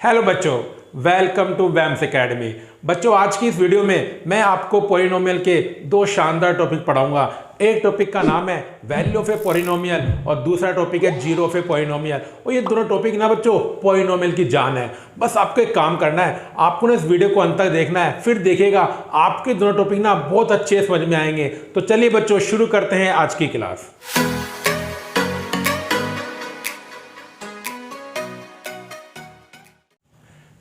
Hello बच्चों, welcome to वैम्स academy. बच्चों, आज की इस वीडियो में मैं आपको पॉलिनोमियल के दो शानदार टॉपिक पढ़ाऊंगा। एक टॉपिक का नाम है वैल्यू ऑफ ए पॉलिनोमियल और दूसरा टॉपिक है जीरो ऑफ ए पॉलिनोमियल। और ये दोनों टॉपिक ना बच्चों पॉलिनोमियल की जान है। बस आपको एक काम करना है, आपको ना इस वीडियो को अंत तक देखना है, फिर देखिएगा आपके दोनों टॉपिक ना बहुत अच्छे समझ में आएंगे। तो चलिए बच्चों, शुरू करते हैं आज की क्लास।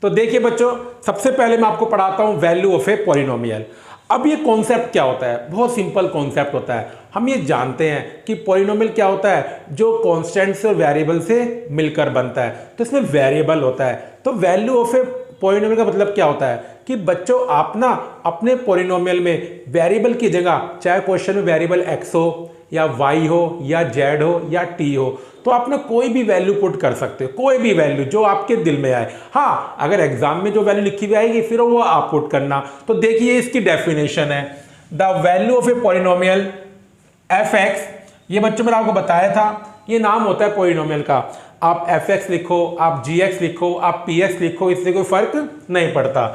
तो देखिए बच्चों, सबसे पहले मैं आपको पढ़ाता हूं वैल्यू ऑफ ए पॉलिनोमियल। अब ये कॉन्सेप्ट क्या होता है? बहुत सिंपल कॉन्सेप्ट होता है। हम ये जानते हैं कि पॉलिनोमियल क्या होता है, जो कांस्टेंट से और वेरिएबल से मिलकर बनता है। तो इसमें वेरिएबल होता है। तो वैल्यू ऑफ ए पॉलिनोमियल का मतलब क्या होता है कि बच्चों आप ना अपने पॉलिनोमियल में वेरिएबल की जगह, चाहे क्वेश्चन में वेरिएबल एक्स हो या वाई हो या जेड हो या टी हो, तो आप ना कोई भी वैल्यू पुट कर सकते हो, कोई भी वैल्यू जो आपके दिल में आए। हाँ, अगर एग्जाम में जो वैल्यू लिखी हुई आएगी फिर वो आप पुट करना। तो देखिए इसकी डेफिनेशन है, the value of a polynomial F x. ये बच्चों मैंने आपको बताया था, ये नाम होता है पॉलिनोमियल का। आप एफ एक्स लिखो, आप जी एक्स लिखो, आप पी एक्स लिखो, इससे कोई फर्क नहीं पड़ता।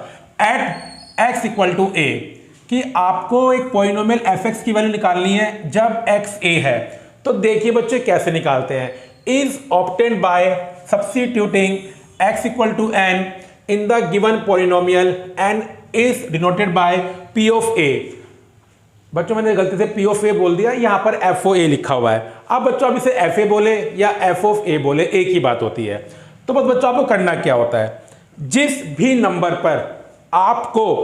एट एक्स इक्वल टू ए, कि आपको एक पॉलिनोमियल एफ एक्स की वैल्यू निकालनी है जब एक्स ए है। तो देखिए बच्चे कैसे निकालते हैं। Is obtained by substituting x equal to n in the given polynomial and is denoted by p of a। बच्चों मैंने गलती से p ऑफ a बोल दिया, यहां पर f ओ a लिखा हुआ है। अब बच्चों आप इसे f a बोले या f ऑफ a बोले, एक ही बात होती है। तो बस बच्चों आपको करना क्या होता है, जिस भी नंबर पर आपको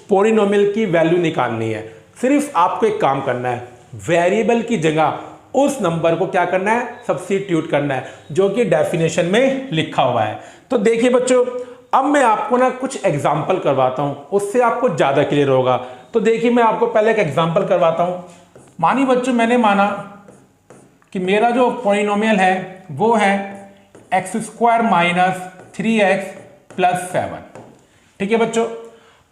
पॉलिनोमियल की वैल्यू निकालनी है, सिर्फ आपको एक काम करना है, वेरिएबल की जगह उस नंबर को क्या करना है, सब्स्टिट्यूट करना है, जो कि डेफिनेशन में लिखा हुआ है। तो देखिए बच्चों, अब मैं आपको ना कुछ एग्जांपल करवाता हूं, उससे आपको ज्यादा क्लियर होगा। तो देखिए मैं आपको पहले एक एग्जांपल करवाता हूं। मानिए बच्चों, मैंने माना कि मेरा जो पॉलिनोमियल है वो है x square minus 3x plus 7। ठीक है बच्चों,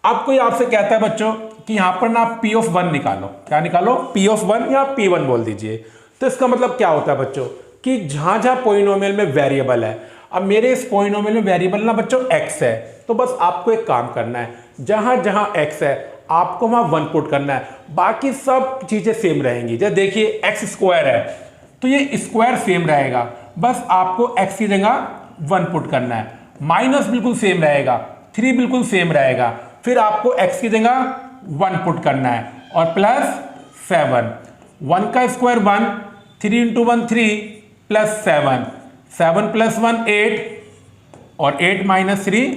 अब कोई आपसे कहता है बच्चों कि यहां पर ना p ऑफ 1 निकालो। क्या निकालो? p ऑफ 1 या p1 बोल दीजिए। तो इसका मतलब क्या होता है बच्चों कि जहां जहां पॉलिनोमियल में वेरिएबल है, अब मेरे इस पॉलिनोमियल में वेरिएबल ना बच्चों x है, तो बस आपको एक काम करना है, जहां जहां x है आपको वहां 1 पुट करना है, बाकी सब चीजें सेम रहेंगी। जैसे देखिए x स्क्वायर है तो ये स्क्वायर सेम रहेगा, बस आपको x की जगह 1 पुट करना है। माइनस बिल्कुल सेम रहेगा, 3 बिल्कुल सेम रहेगा, फिर आपको x की जगह 1 पुट करना है और प्लस 7। 1 का स्क्वायर 1, 3 इंटू 1 3 प्लस 7, 7 प्लस 1 8 और 8 माइनस 3,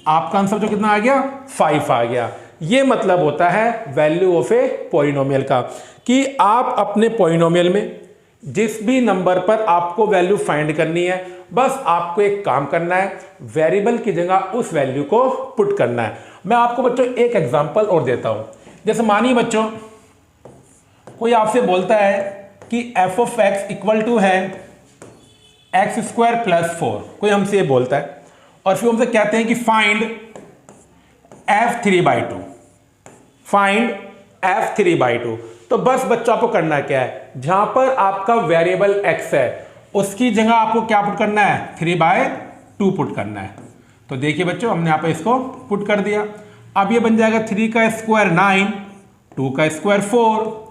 आपका आंसर जो कितना आ गया, 5 आ गया। ये मतलब होता है वैल्यू ऑफ ए पॉलिनोमियल का, कि आप अपने पॉलिनोमियल में जिस भी नंबर पर आपको वैल्यू फाइंड करनी है, बस आपको एक काम करना है, वेरिएबल की जगह उस वैल्यू को पुट करना है। मैं आपको बच्चों एक एग्जांपल और देता हूं। जैसे मानिए बच्चों कोई आपसे बोलता है कि f of x equal to है एक्स स्क्वायर प्लस 4, कोई हमसे ये बोलता है, और फिर हमसे कहते हैं कि फाइंड f3/2, फाइंड f3/2। तो बस बच्चों आपको करना क्या है, जहां पर आपका वेरिएबल x है उसकी जगह आपको क्या पुट करना है, 3/2 पुट करना है। तो देखिए बच्चों, हमने यहाँ पर इसको पुट कर दिया। अब ये बन जाएगा 3 का स्क्वायर 9, 2 का स्क्वायर 4,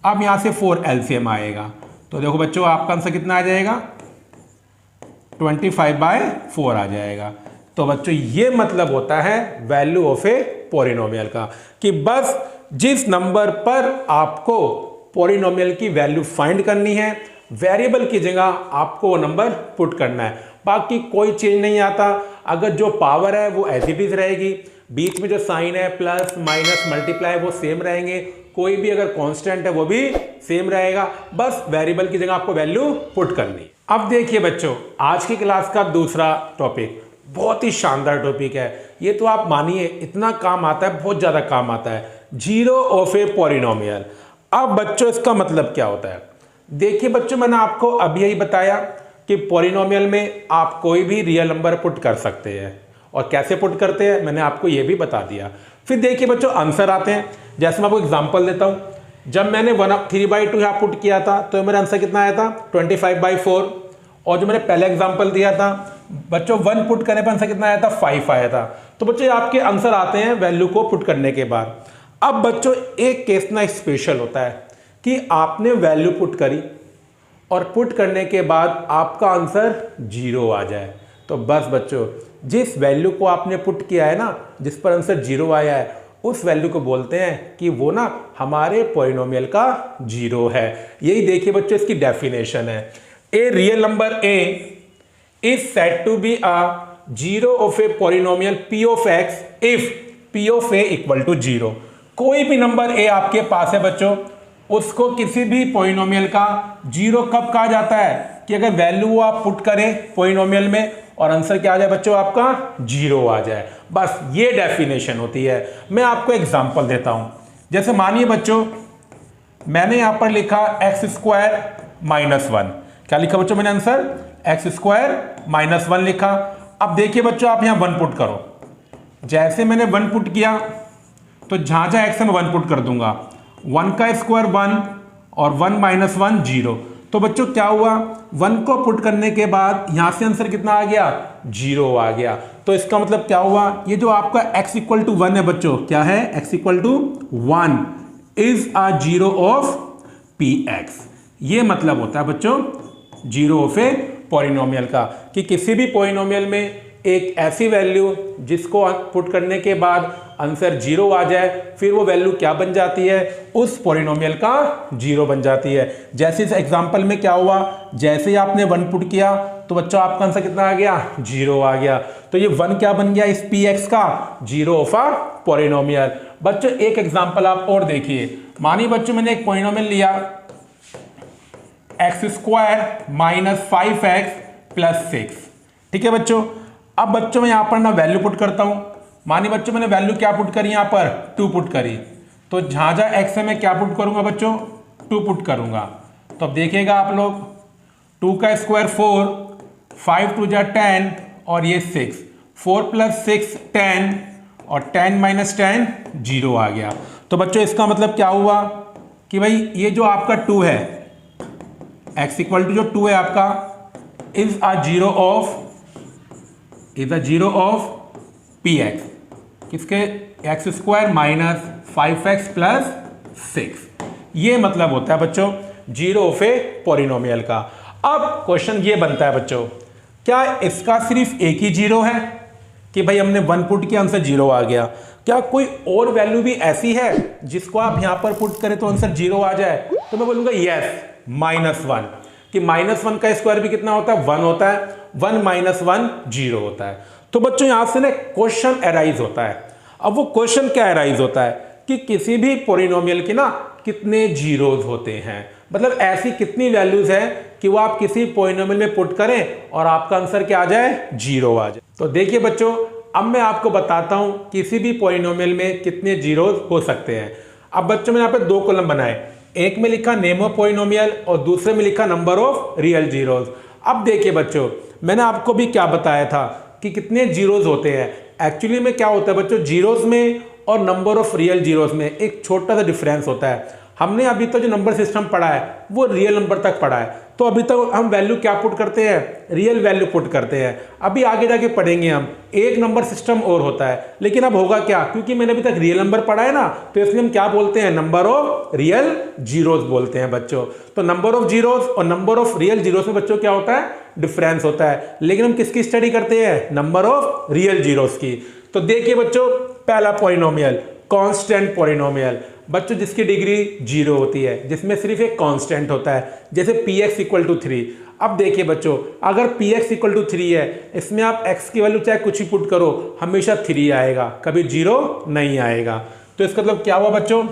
अब यहां से 4 एलसीएम आएगा। तो देखो बच्चों आपका आंसर कितना आ जाएगा, 25/4 आ जाएगा। तो बच्चों ये मतलब होता है वैल्यू ऑफ ए पॉलिनोमियल का, कि बस जिस नंबर पर आपको पॉलिनोमियल की वैल्यू फाइंड करनी है, वेरिएबल की जगह आपको वो नंबर पुट करना है, बाकी कोई चेंज नहीं आता। अगर जो पावर है वो एज इट इज रहेगी, बीच में जो साइन है प्लस माइनस मल्टीप्लाई वो सेम रहेंगे, कोई भी अगर कांस्टेंट है वो भी सेम रहेगा, बस वेरिएबल की जगह आपको वैल्यू पुट करनी। अब देखिए बच्चों, आज की क्लास का दूसरा टॉपिक बहुत ही शानदार टॉपिक है। ये तो आप मानिए इतना काम आता है, बहुत ज्यादा काम आता है, जीरो ऑफ ए पॉलिनोमियल। अब बच्चों इसका मतलब क्या होता है, देखिए बच्चों मैंने आपको अभी यही बताया कि पॉलिनोमियल में आप कोई भी रियल नंबर पुट कर सकते हैं, और कैसे पुट करते हैं मैंने आपको यह भी बता दिया। फिर देखिए बच्चों आंसर आते हैं। जैसे मैं आपको एग्जांपल देता हूं, जब मैंने 3/2 यहाँ पुट किया था तो मेरा आंसर कितना आया था, 25/4। और जो मैंने पहले एग्जांपल दिया था बच्चों 1 पुट करने पर आंसर कितना आया था, 5 आया था। तो बच्चों आपके आंसर आते हैं वैल्यू को पुट करने के बाद। अब बच्चों एक केस ना स्पेशल होता है कि आपने वैल्यू पुट करी और पुट करने के बाद आपका आंसर 0 आ जाए। तो बस बच्चों जिस वैल्यू को आपने पुट किया है ना, जिस पर आंसर 0 आया है, उस वैल्यू को बोलते हैं कि वो ना हमारे पॉलिनोमियल का 0 है। यही देखिए बच्चों इसकी डेफिनेशन है। A real number a is said to be a 0 of a polynomial p of x if p of a equal to 0। कोई भी नंबर a आपके पास है बच्चों, उसको किसी भी पॉलिनोमियल का 0 कब कहा जाता है कि अगर वैल्यू आप पुट करें पॉलिनोमियल में और आंसर क्या आ जाए बच्चों, आपका 0 आ जाए। बस ये डेफिनेशन होती है। मैं आपको एग्जांपल देता हूं। जैसे मानिए बच्चों मैंने यहां पर लिखा x² - 1। क्या लिखा बच्चों मैंने आंसर, x² - 1 लिखा। अब देखिए बच्चों आप यहां 1 पुट करो। जैसे मैंने 1 पुट किया तो जहां जहां x में 1 पुट कर दूंगा, 1 का स्क्वायर 1 और 1 - 1 0। तो बच्चों क्या हुआ, 1 को पुट करने के बाद यहां से आंसर कितना आ गया, 0 आ गया। तो इसका मतलब क्या हुआ, ये जो आपका x = 1 है बच्चों, क्या है, x = 1 is a 0 of px। ये मतलब होता है बच्चों 0 ऑफ ए पॉलिनोमियल का, कि किसी भी पॉलिनोमियल में एक ऐसी वैल्यू जिसको पुट करने के बाद आंसर 0 आ जाए, फिर वो वैल्यू क्या बन जाती है, उस पॉलिनोमियल का 0 बन जाती है। जैसे इस एग्जांपल में क्या हुआ, जैसे ही आपने 1 पुट किया तो बच्चों आपका आंसर कितना आ गया, 0 आ गया। तो ये 1 क्या बन गया इस px का, 0 ऑफ अ पॉलिनोमियल। बच्चों एक एग्जांपल आप और देखिए। मानिए बच्चों मैंने एक पॉलिनोमियल लिया x² - 5x + 6। ठीक है बच्चों। अब बच्चों मैं यहां पर ना वैल्यू पुट करता हूं। मानिए बच्चों मैंने वैल्यू क्या पुट करी, यहां पर 2 पुट करी। तो जहां जहां x है मैं क्या पुट करूंगा बच्चों, 2 पुट करूंगा। तो अब देखिएगा आप लोग, 2 का स्क्वायर 4, 5 2 जा 10 और ये 6, 4 + 6 10 और 10 - 10 0 आ गया। तो बच्चों इसका मतलब क्या हुआ कि भाई ये जो आपका 2 है, x = जो 2 है आपका, इज अ 0 ऑफ px, किसके, x² - 5x + 6। ये मतलब होता है बच्चों 0 ऑफ ए पॉलिनोमियल का। अब क्वेश्चन ये बनता है बच्चों, क्या इसका सिर्फ एक ही 0 है कि भाई हमने 1 पुट किया आंसर 0 आ गया, क्या कोई और वैल्यू भी ऐसी है जिसको आप यहां पर पुट करें तो आंसर 0 आ जाए? तो मैं बोलूंगा यस, -1, कि -1 का स्क्वायर भी कितना होता है, 1 होता है। 1 - 1 0 होता है। तो बच्चों यहां से ना क्वेश्चन अराइज होता है। अब वो क्वेश्चन क्या अराइज होता है कि किसी भी पॉलिनोमियल के ना कितने जीरोज होते हैं, मतलब ऐसी कितनी वैल्यूज है कि वो आप किसी पॉलिनोमियल में पुट करें और आपका आंसर क्या आ जाए, 0 आ जाए। तो देखिए बच्चों अब मैं आपको बताता हूं किसी भी पॉलिनोमियल में कितने जीरोज हो सकते हैं। अब बच्चों मैंने यहाँ पे 2 कॉलम बनाए, एक में लिखा नेम ऑफ पॉलिनोमियल और दूसरे में लिखा नंबर ऑफ रियल जीरोज। अब देखिए बच्चों मैंने आपको भी क्या बताया था कि कितने जीरोज होते हैं। एक्चुअली में क्या होता है बच्चों, जीरोज में और नंबर ऑफ रियल जीरोज में एक छोटा सा डिफरेंस होता है। हमने अभी तक जो नंबर सिस्टम पढ़ा है वो रियल नंबर तक पढ़ा है, तो अभी तक हम वैल्यू क्या पुट करते हैं, रियल वैल्यू पुट करते हैं। अभी आगे जाके पढ़ेंगे हम एक नंबर सिस्टम और होता है, लेकिन अब होगा क्या, क्योंकि मैंने अभी तक रियल नंबर पढ़ा है ना, तो इसलिए हम क्या बोलते हैं, नंबर ऑफ रियल जीरोज बोलते हैं बच्चों। तो नंबर ऑफ जीरोज और नंबर ऑफ रियल जीरोज में बच्चों क्या होता है, डिफरेंस होता है। लेकिन हम किसकी स्टडी करते हैं, नंबर ऑफ रियल जीरोज की। तो देखिए बच्चों पहला पॉलिनोमियल कांस्टेंट पॉलिनोमियल बच्चों जिसकी डिग्री 0 होती है, जिसमें सिर्फ एक कांस्टेंट होता है, जैसे px = 3। अब देखिए बच्चों अगर px = 3 है, इसमें आप x की वैल्यू चाहे कुछ ही पुट करो हमेशा 3 आएगा, कभी 0 नहीं आएगा। तो इसका मतलब क्या हुआ बच्चों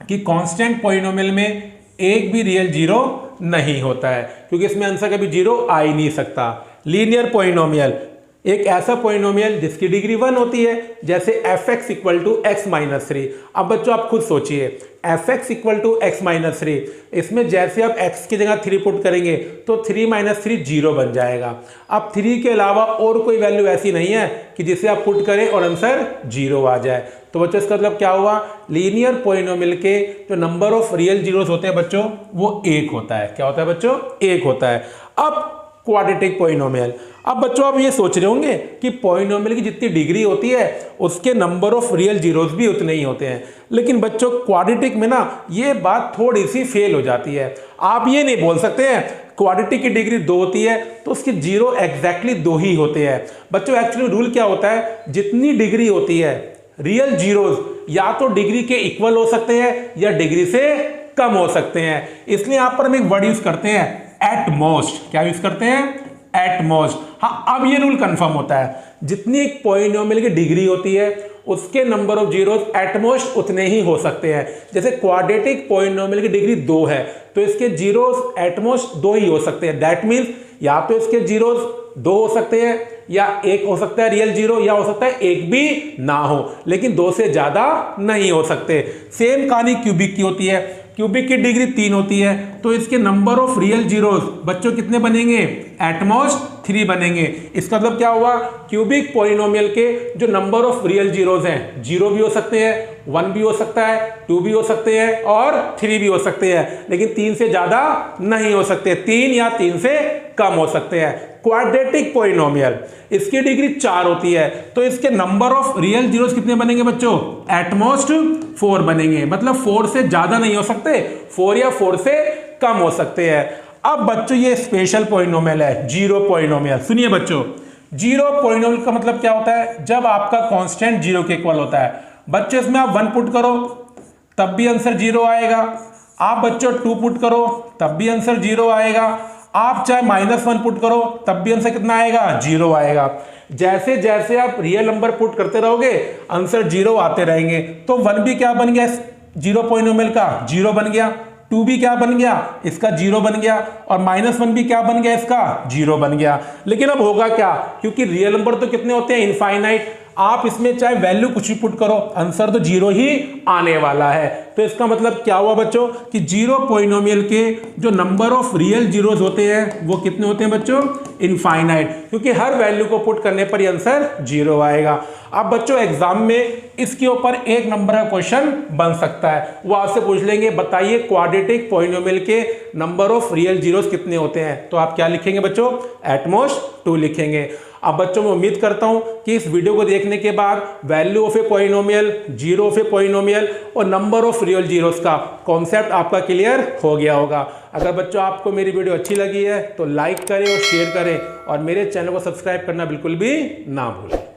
कि कांस्टेंट पॉलिनोमियल में एक भी रियल 0 नहीं होता है, क्योंकि इसमें आंसर कभी 0 आ ही नहीं सकता। लीनियर पॉलिनोमियल एक ऐसा पॉलिनोमियल जिसकी डिग्री 1 होती है, जैसे fx = x - 3। अब बच्चों आप खुद सोचिए fx = x - 3, इसमें जैसे आप x की जगह 3 पुट करेंगे तो 3 - 3 0 बन जाएगा। अब 3 के अलावा और कोई वैल्यू ऐसी नहीं है कि जिसे आप पुट करें और आंसर 0 आ जाए। तो बच्चों इसका मतलब क्या हुआ, लीनियर पॉलिनोमियल के जो नंबर ऑफ रियल जीरोस होते हैं बच्चों वो 1 होता है। क्या होता है बच्चों, 1 होता है। अब क्वाड्रेटिक पॉलिनोमियल। अब बच्चों आप ये सोच रहे होंगे कि पॉलिनोमियल की जितनी डिग्री होती है उसके नंबर ऑफ रियल जीरोस भी उतने ही होते हैं, लेकिन बच्चों क्वाड्रेटिक में ना ये बात थोड़ी सी फेल हो जाती है। आप ये नहीं बोल सकते हैं क्वाड्रेटिक की डिग्री 2 होती है तो उसकी जीरो एग्जैक्टली 2 ही होते हैं। बच्चों एक्चुअली रूल क्या होता है, जितनी डिग्री होती है रियल जीरोस या तो डिग्री के इक्वल हो सकते हैं या डिग्री से कम हो सकते हैं, इसलिए यहां पर हम एक वर्ड यूज करते हैं एट मोस्ट। क्या यूज करते हैं, एट मोस्ट। हाँ, अब ये रूल कंफर्म होता है जितनी एक पॉलिनोमियल की डिग्री होती है उसके number of zeros at most उतने ही हो सकते हैं। जैसे क्वाड्रेटिक पॉलिनोमियल की डिग्री 2 है तो इसके जीरोस एट मोस्ट 2 ही हो सकते हैं। दैट मीन्स या तो इसके जीरोस 2 हो सकते हैं या 1 हो सकता है रियल जीरो, या हो सकता है 1 भी ना हो, लेकिन 2 से ज्यादा नहीं हो सकते। सेम कहानी क्यूबिक की होती है। क्यूबिक की डिग्री 3 होती है तो इसके नंबर ऑफ रियल जीरोस बच्चों कितने बनेंगे, एट मोस्ट 3 बनेंगे। इसका मतलब क्या हुआ, क्यूबिक पॉलिनोमियल के जो नंबर ऑफ रियल जीरोस हैं 0 भी हो सकते हैं, 1 भी हो सकता है, 2 भी हो सकते हैं और 3 भी हो सकते हैं, लेकिन 3 से ज्यादा नहीं हो सकते, 3 या 3 से कम हो सकते हैं। क्वाड्रेटिक पॉलिनोमियल इसकी डिग्री 4 होती है तो इसके नंबर ऑफ रियल जीरोस कितने बनेंगे बच्चों, एट मोस्ट 4 बनेंगे। मतलब 4 से ज्यादा नहीं हो सकते, 4 या 4 से कम हो सकते हैं। अब बच्चों ये स्पेशल पॉलिनोमियल है, जीरो पॉलिनोमियल। सुनिए बच्चों, जीरो पॉलिनोमियल का मतलब क्या होता है, जब आपका कांस्टेंट 0 के इक्वल होता है। बच्चों इसमें आप 1 पुट करो तब भी आंसर 0 आएगा, आप बच्चों 2 पुट करो तब भी आंसर 0 आएगा, आप चाहे -1 पुट करो तब भी आंसर कितना आएगा, 0 आएगा। जैसे जैसे आप रियल नंबर पुट करते रहोगे आंसर 0 आते रहेंगे। तो 1 भी क्या बन गया जीरो पॉलिनोमियल का, 0 बन गया। 2 भी क्या बन गया, इसका 0 बन गया। और -1 भी क्या बन गया, इसका 0 बन गया। लेकिन अब होगा क्या, क्योंकि रियल नंबर तो कितने होते हैं, इनफाइनाइट। आप इसमें चाहे वैल्यू कुछ भी पुट करो आंसर तो 0 ही आने वाला है। तो इसका मतलब क्या हुआ बच्चों कि जीरो पॉलिनोमियल के जो नंबर ऑफ रियल जीरोस होते हैं वो कितने होते हैं बच्चों, इनफाइनाइट, क्योंकि हर वैल्यू को पुट करने पर आंसर 0 आएगा। अब बच्चों एग्जाम में इसके ऊपर 1 नंबर का क्वेश्चन बन सकता है, वो आपसे पूछ लेंगे बताइए क्वाड्रेटिक पॉलिनोमियल के नंबर ऑफ रियल जीरोस कितने होते हैं। तो आप क्या लिखेंगे बच्चों, एट मोस्ट 2 लिखेंगे। अब बच्चों मैं उम्मीद करता हूं कि इस वीडियो को देखने के बाद value of a polynomial, zero of a polynomial और नंबर ऑफ रियल जीरोस का कॉन्सेप्ट आपका क्लियर हो गया होगा। अगर बच्चों आपको मेरी वीडियो अच्छी लगी है तो लाइक करें और शेयर करें और मेरे चैनल को सब्सक्राइब करना बिल्कुल भी ना भूलें।